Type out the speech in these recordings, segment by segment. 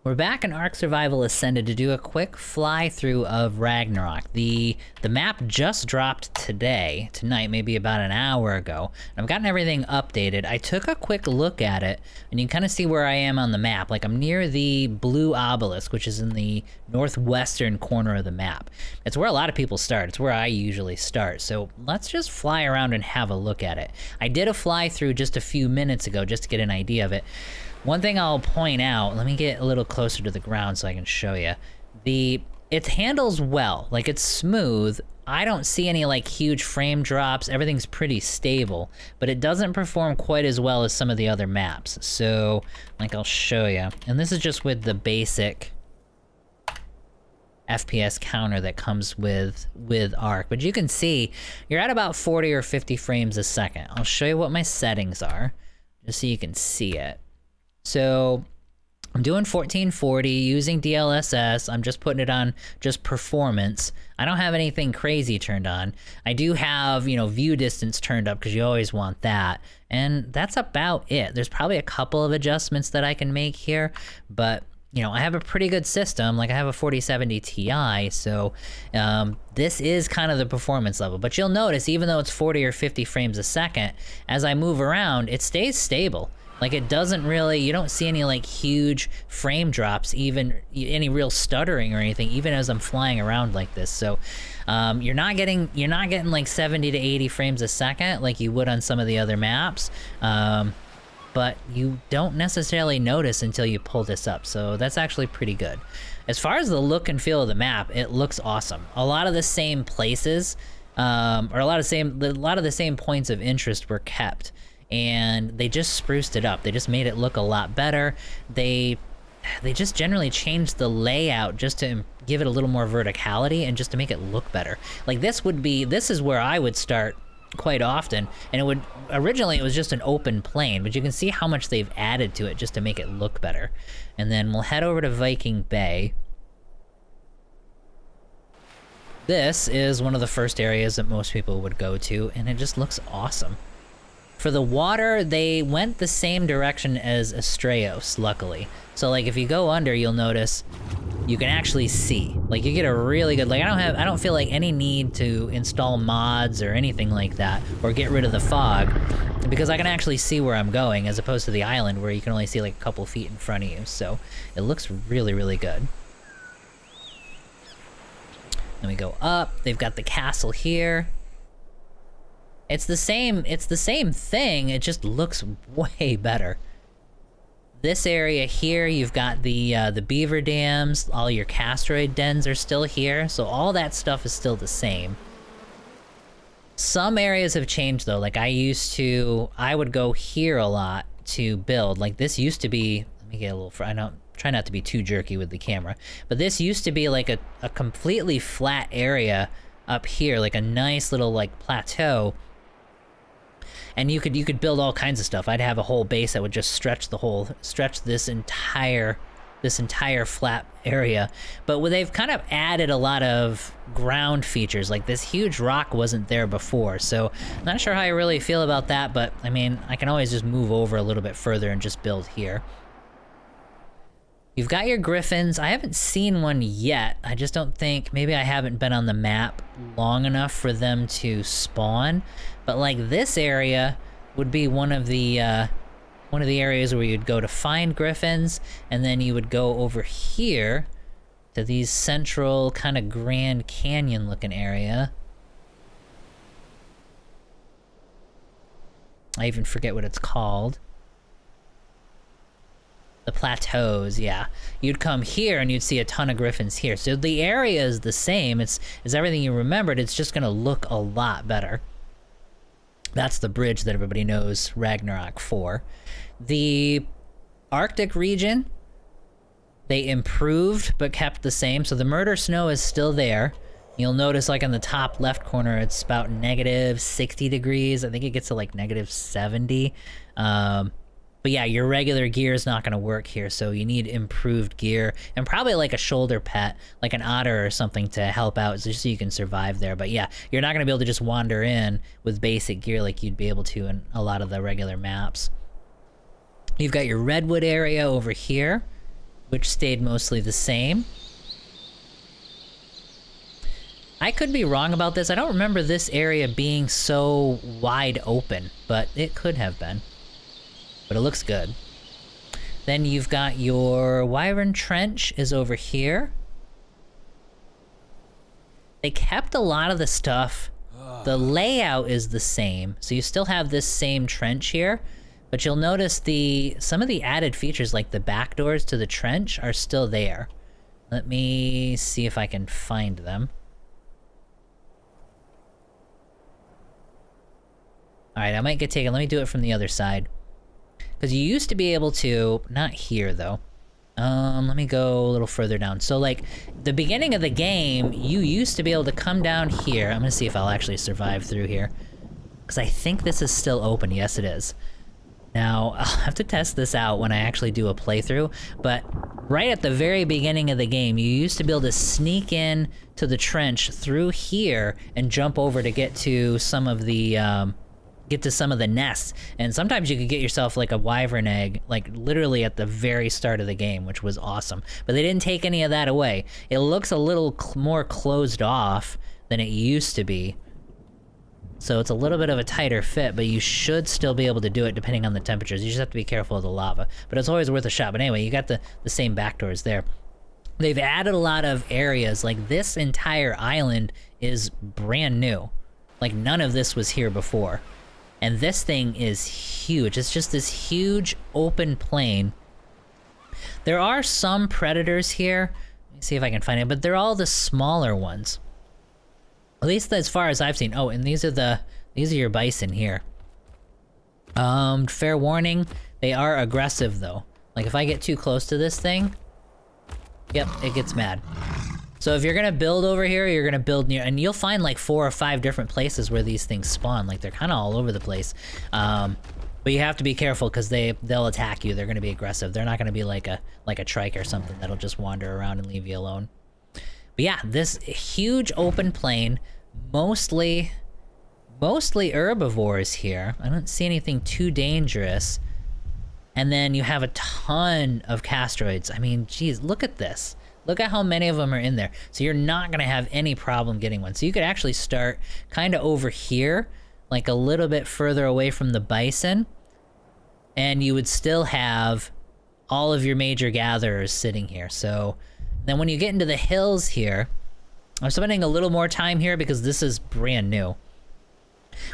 We're back in Ark Survival Ascended to do a quick fly through of Ragnarok. The map just dropped tonight, maybe about an hour ago. I've gotten everything updated. I took a quick look at it, and you can kind of see where I am on the map. Like, I'm near the blue obelisk, which is in the northwestern corner of the map. It's where a lot of people start. It's where I usually start. So let's just fly around and have a look at it. I did a fly through just a few minutes ago just to get an idea of it. One thing I'll point out, let me get a little closer to the ground so I can show you. It handles well, like it's smooth. I don't see any like huge frame drops. Everything's pretty stable, but it doesn't perform quite as well as some of the other maps. So, like, I'll show you. And this is just with the basic FPS counter that comes with Ark. But you can see you're at about 40 or 50 frames a second. I'll show you what my settings are, just so you can see it. So I'm doing 1440 using DLSS. I'm just putting it on just performance. I don't have anything crazy turned on. I do have, you know, view distance turned up because you always want that. And that's about it. There's probably a couple of adjustments that I can make here, but you know, I have a pretty good system. Like, I have a 4070 Ti, so this is kind of the performance level. But you'll notice, even though it's 40 or 50 frames a second, as I move around, it stays stable. Like, it doesn't really, you don't see any like huge frame drops, even any real stuttering or anything, even as I'm flying around like this. So you're not getting like 70 to 80 frames a second like you would on some of the other maps. But you don't necessarily notice until you pull this up, so that's actually pretty good. As far as the look and feel of the map, it looks awesome. A lot of the same places, or a lot of the same points of interest were kept, and they just spruced it up. They just made it look a lot better. They just generally changed the layout just to give it a little more verticality and just to make it look better. Like, this is where I would start quite often, and originally it was just an open plain, but you can see how much they've added to it just to make it look better. And then we'll head over to Viking Bay. This is one of the first areas that most people would go to, and it just looks awesome. For the water, they went the same direction as Astraeos, luckily. So like, if you go under, you'll notice you can actually see. Like, you get a really good, like, I don't feel like any need to install mods or anything like that, or get rid of the fog, because I can actually see where I'm going, as opposed to the island where you can only see like a couple feet in front of you. So it looks really, really good. Then we go up, they've got the castle here. It's the same thing, it just looks way better. This area here, you've got the beaver dams, all your castroid dens are still here, so all that stuff is still the same. Some areas have changed though, like I would go here a lot to build. Like, this used to be, let me get a little, I don't, try not to be too jerky with the camera, but this used to be like a completely flat area up here, like a nice little like plateau. And you could build all kinds of stuff. I'd have a whole base that would just stretch this entire flat area. But they've kind of added a lot of ground features. Like, this huge rock wasn't there before, so I'm not sure how I really feel about that, but I mean, I can always just move over a little bit further and just build here. You've got your griffins. I haven't seen one yet. I just don't think, maybe I haven't been on the map long enough for them to spawn. But like, this area would be one of the areas where you'd go to find griffins, and then you would go over here to these central kind of Grand Canyon looking area. I even forget what it's called. The plateaus, yeah. You'd come here and you'd see a ton of griffins here. So the area is the same. It's everything you remembered. It's just gonna look a lot better. That's the bridge that everybody knows Ragnarok for. The Arctic region, they improved but kept the same. So the murder snow is still there. You'll notice, like, in the top left corner, it's about negative 60 degrees. I think it gets to like negative 70. But yeah, your regular gear is not going to work here, so you need improved gear, and probably like a shoulder pet, like an otter or something, to help out just so you can survive there. But yeah, you're not going to be able to just wander in with basic gear like you'd be able to in a lot of the regular maps. You've got your redwood area over here. which stayed mostly the same. I could be wrong about this. I don't remember this area being so wide open, but it could have been. But it looks good. Then you've got your Wyvern Trench is over here. They kept a lot of the stuff. The layout is the same, so you still have this same trench here, but you'll notice some of the added features, like the back doors to the trench, are still there. Let me see if I can find them. Alright, I might get taken. Let me do it from the other side. Because you used to be able to... Not here, though. Let me go a little further down. So, like, the beginning of the game, you used to be able to come down here. I'm gonna see if I'll actually survive through here. Because I think this is still open. Yes, it is. Now, I'll have to test this out when I actually do a playthrough, but right at the very beginning of the game, you used to be able to sneak in to the trench through here and jump over to get to some of the, nests, and sometimes you could get yourself like a wyvern egg, like literally at the very start of the game, which was awesome. But they didn't take any of that away. It looks a little more closed off than it used to be. So it's a little bit of a tighter fit, but you should still be able to do it depending on the temperatures. You just have to be careful of the lava. But it's always worth a shot. But anyway, you got the same back doors there. They've added a lot of areas. Like this entire island is brand new. Like none of this was here before. And this thing is huge. It's just this huge open plain. There are some predators here. Let me see if I can find it, but they're all the smaller ones. At least as far as I've seen. Oh, and these are your bison here. Fair warning, they are aggressive though. Like if I get too close to this thing, yep, it gets mad. So if you're gonna build over here, you're gonna build near, and you'll find like 4 or 5 different places where these things spawn. Like they're kind of all over the place. But you have to be careful because they'll attack you. They're gonna be aggressive. They're not gonna be like a trike or something that'll just wander around and leave you alone. But yeah, this huge open plain, mostly herbivores here. I don't see anything too dangerous. And then you have a ton of castroids. I mean, geez, look at this. Look at how many of them are in there. So you're not gonna have any problem getting one. So you could actually start kind of over here, like a little bit further away from the bison, and you would still have all of your major gatherers sitting here. So then when you get into the hills here, I'm spending a little more time here because this is brand new.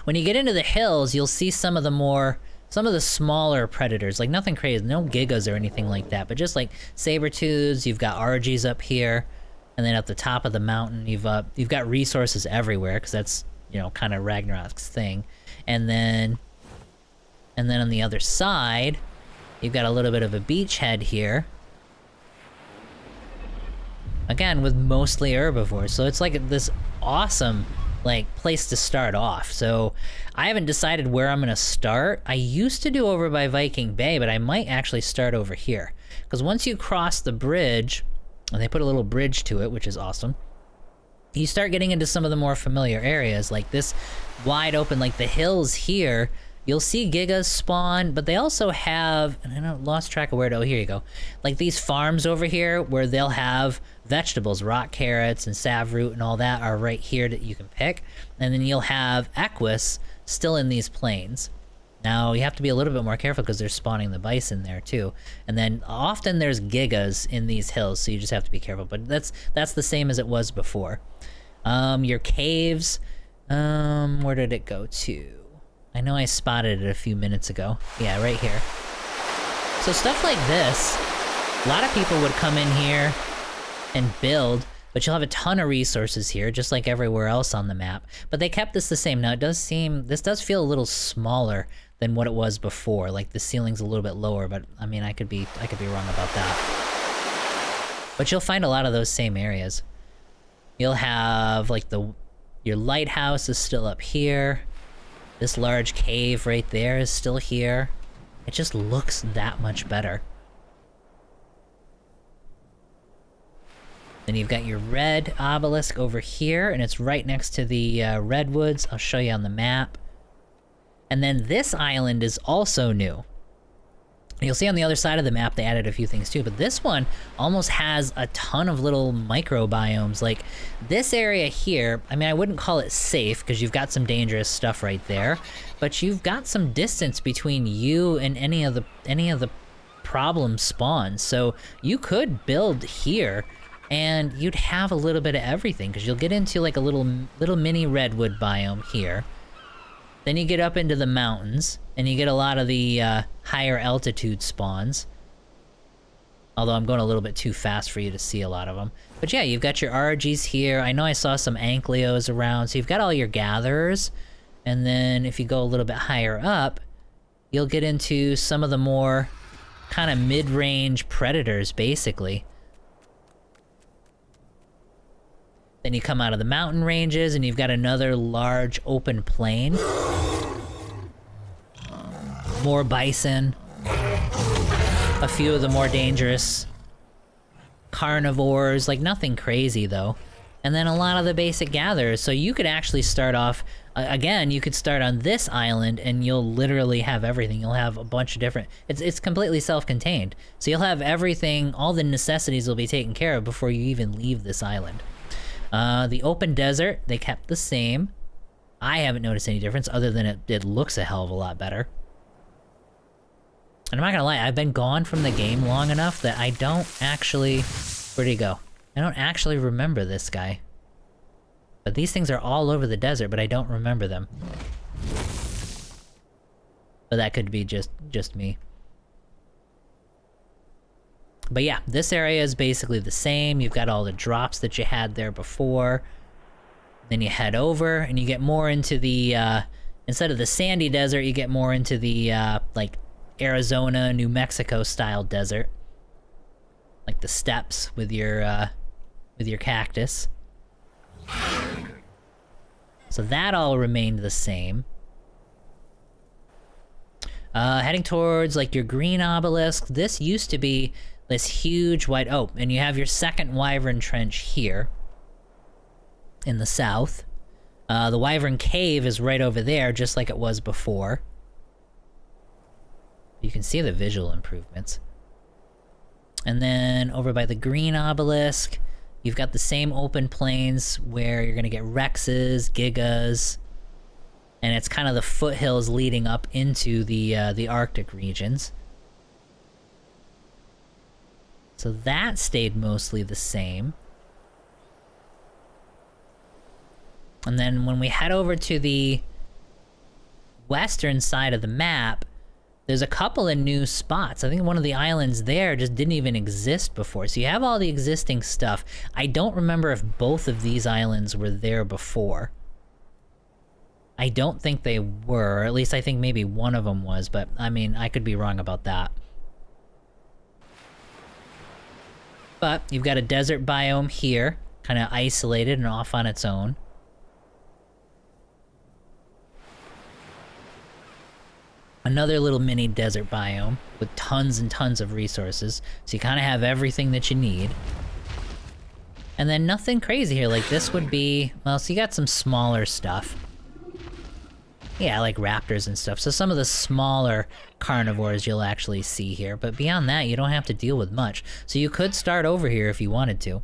When you get into the hills, you'll see some of the smaller predators, like nothing crazy, no gigas or anything like that, but just like saber-tooths. You've got RGs up here, and then at the top of the mountain, you've got resources everywhere, because that's, you know, kind of Ragnarok's thing. And then on the other side, you've got a little bit of a beachhead here. Again, with mostly herbivores, so it's like this awesome, like, place to start off. So I haven't decided where I'm gonna start. I used to do over by Viking Bay, but I might actually start over here, because once you cross the bridge, and they put a little bridge to it, which is awesome, you start getting into some of the more familiar areas, like this wide open, like the hills here. You'll see gigas spawn, but they also have, and I lost track of where to, oh, here you go. Like these farms over here where they'll have vegetables, rock carrots and savroot and all that are right here that you can pick. And then you'll have equus still in these plains. Now you have to be a little bit more careful because they're spawning the bison there too. And then often there's gigas in these hills, so you just have to be careful. But that's the same as it was before. Your caves, where did it go to? I know I spotted it a few minutes ago. Yeah, right here. So stuff like this, a lot of people would come in here and build, but you'll have a ton of resources here, just like everywhere else on the map. But they kept this the same. Now this does feel a little smaller than what it was before. Like the ceiling's a little bit lower, but I mean, I could be wrong about that. But you'll find a lot of those same areas. You'll have like your lighthouse is still up here. This large cave right there is still here. It just looks that much better. Then you've got your red obelisk over here, and it's right next to the redwoods. I'll show you on the map. And then this island is also new. You'll see on the other side of the map they added a few things too, but this one almost has a ton of little microbiomes. Like this area here, I mean, I wouldn't call it safe because you've got some dangerous stuff right there, but you've got some distance between you and any of the problem spawns. So you could build here and you'd have a little bit of everything because you'll get into like a little mini redwood biome here. Then you get up into the mountains, and you get a lot of the higher altitude spawns. Although I'm going a little bit too fast for you to see a lot of them. But yeah, you've got your RGs here. I know I saw some Ankleos around, so you've got all your gatherers. And then if you go a little bit higher up, you'll get into some of the more kind of mid-range predators, basically. Then you come out of the mountain ranges, and you've got another large open plain. More bison. A few of the more dangerous carnivores, like nothing crazy though. And then a lot of the basic gatherers. So you could actually start off, again, you could start on this island and you'll literally have everything. You'll have a bunch of different, it's completely self-contained. So you'll have everything, all the necessities will be taken care of before you even leave this island. The open desert, they kept the same. I haven't noticed any difference other than it looks a hell of a lot better. And I'm not gonna lie, I've been gone from the game long enough that I don't actually... Where'd he go? I don't actually remember this guy. But these things are all over the desert, but I don't remember them. But that could be just me. But yeah, this area is basically the same. You've got all the drops that you had there before. Then you head over, and you get more into the, instead of the sandy desert, you get more into the, like, Arizona, New Mexico style desert. Like the steppes with your cactus. So that all remained the same. Heading towards, like, your green obelisk. This used to be this huge white... Oh, and you have your second Wyvern Trench here. In the south. The Wyvern Cave is right over there, just like it was before. You can see the visual improvements. And then over by the green obelisk, you've got the same open plains where you're gonna get Rexes, Gigas, and it's kind of the foothills leading up into the Arctic regions. So that stayed mostly the same. And then when we head over to the western side of the map, there's a couple of new spots. I think one of the islands there just didn't even exist before. So you have all the existing stuff. I don't remember if both of these islands were there before. I don't think they were. At least I think maybe one of them was, but I mean, I could be wrong about that. But you've got a desert biome here, kind of isolated and off on its own. Another little mini desert biome with tons and tons of resources. So you kind of have everything that you need. And then nothing crazy here. Like this would be... Well, so you got some smaller stuff. Yeah, like raptors and stuff. So some of the smaller carnivores you'll actually see here. But beyond that, you don't have to deal with much. So you could start over here if you wanted to.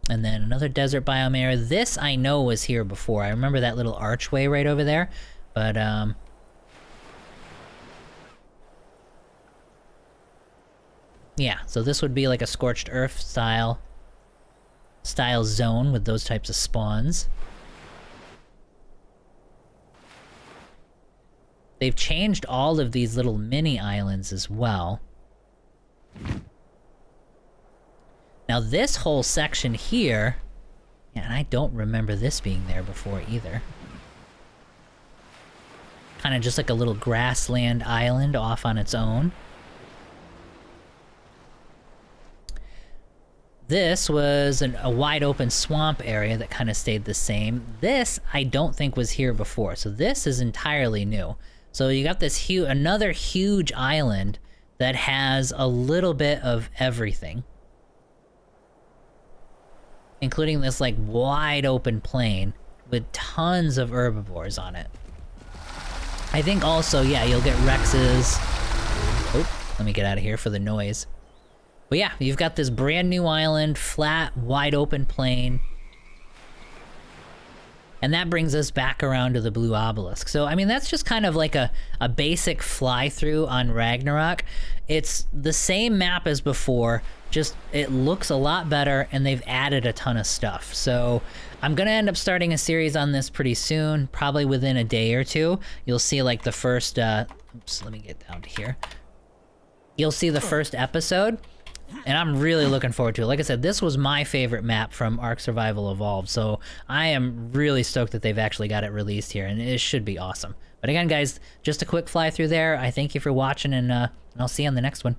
And then another desert biome area. This I know was here before. I remember that little archway right over there. But, yeah, so this would be like a scorched earth style zone with those types of spawns. They've changed all of these little mini islands as well. Now this whole section here, yeah, and I don't remember this being there before either. Kind of just like a little grassland island off on its own. This was a wide open swamp area that kind of stayed the same. This I don't think was here before, so this is entirely new. So you got this another huge island that has a little bit of everything. Including this like wide open plain with tons of herbivores on it. I think also, yeah, you'll get Rexes. Oh, let me get out of here for the noise. But yeah, you've got this brand new island, flat, wide open plain. And that brings us back around to the blue obelisk. So, I mean, that's just kind of like a basic fly-through on Ragnarok. It's the same map as before, just it looks a lot better, and they've added a ton of stuff. So I'm gonna end up starting a series on this pretty soon, probably within a day or two. You'll see like the first, oops, let me get down to here. You'll see the first episode. And I'm really looking forward to it. Like I said, this was my favorite map from Ark Survival Evolved, so I am really stoked that they've actually got it released here, and it should be awesome. But again, guys, just a quick fly through there. I thank you for watching, and I'll see you on the next one.